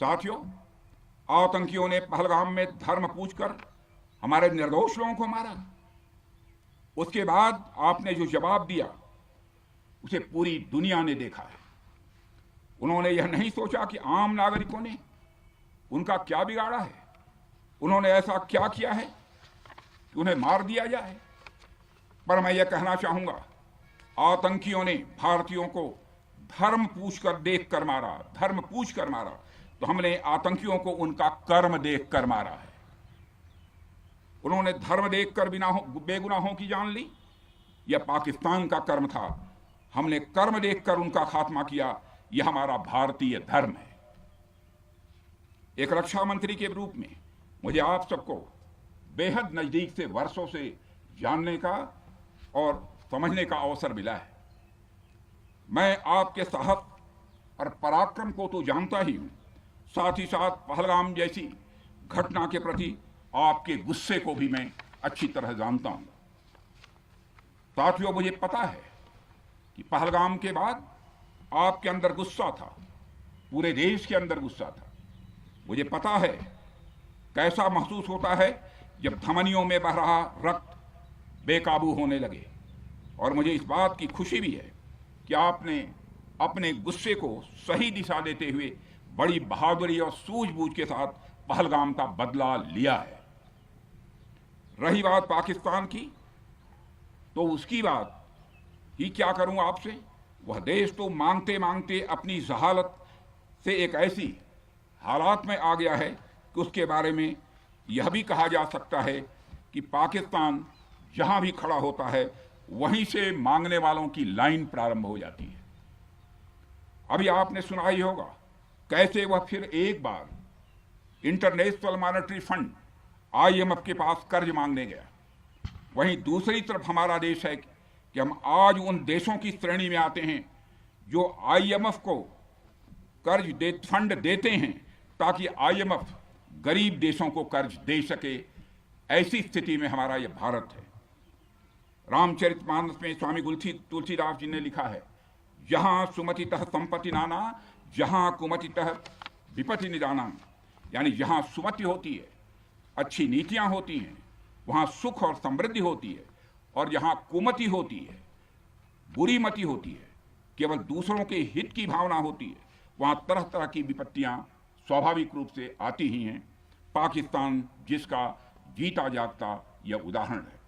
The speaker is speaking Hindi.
साथियों, आतंकियों ने पहलगाम में धर्म पूछकर हमारे निर्दोष लोगों को मारा। उसके बाद आपने जो जवाब दिया उसे पूरी दुनिया ने देखा है। उन्होंने यह नहीं सोचा कि आम नागरिकों ने उनका क्या बिगाड़ा है, उन्होंने ऐसा क्या किया है कि उन्हें मार दिया जाए। पर मैं यह कहना चाहूंगा, आतंकियों ने भारतीयों को धर्म पूछकर देखकर मारा, धर्म पूछकर मारा, तो हमने आतंकियों को उनका कर्म देखकर मारा है। उन्होंने धर्म देखकर बेगुनाहों की जान ली। यह पाकिस्तान का कर्म था, हमने कर्म देखकर उनका खात्मा किया। यह हमारा भारतीय धर्म है। एक रक्षा मंत्री के रूप में मुझे आप सबको बेहद नजदीक से वर्षों से जानने का और समझने का अवसर मिला है। मैं आपके साहस और पराक्रम को तो जानता ही हूं, साथ ही साथ पहलगाम जैसी घटना के प्रति आपके गुस्से को भी मैं अच्छी तरह जानता हूं। साथियों, मुझे पता है कि पहलगाम के बाद आपके अंदर गुस्सा था, पूरे देश के अंदर गुस्सा था। मुझे पता है कैसा महसूस होता है जब धमनियों में बह रहा रक्त बेकाबू होने लगे। और मुझे इस बात की खुशी भी है कि आपने अपने गुस्से को सही दिशा देते हुए बड़ी बहादुरी और सूझबूझ के साथ पहलगाम का बदला लिया है। रही बात पाकिस्तान की, तो उसकी बात ही क्या करूं आपसे। वह देश तो मांगते मांगते अपनी जहालत से एक ऐसी हालात में आ गया है कि उसके बारे में यह भी कहा जा सकता है कि पाकिस्तान जहां भी खड़ा होता है वहीं से मांगने वालों की लाइन प्रारंभ हो जाती है। अभी आपने सुना ही होगा कैसे वह फिर एक बार इंटरनेशनल मॉनेटरी फंड IMF के पास कर्ज मांगने गया। वहीं दूसरी तरफ हमारा देश है कि हम आज उन देशों की श्रेणी में आते हैं जो IMF को फंड देते हैं ताकि IMF गरीब देशों को कर्ज दे सके। ऐसी स्थिति में हमारा यह भारत है। रामचरितमानस में स्वामी तुलसीदास जी ने लिखा है, जहां सुमतितः संपत्ति नाना, जहां कुमतितः विपत्ति निदाना। यानी जहां सुमति होती है, अच्छी नीतियां होती हैं, वहां सुख और समृद्धि होती है, और जहां कुमति होती है, बुरी मति होती है, केवल दूसरों के हित की भावना होती है, वहां तरह तरह की विपत्तियां स्वाभाविक रूप से आती ही हैं। पाकिस्तान जिसका जीता जागता यह उदाहरण है।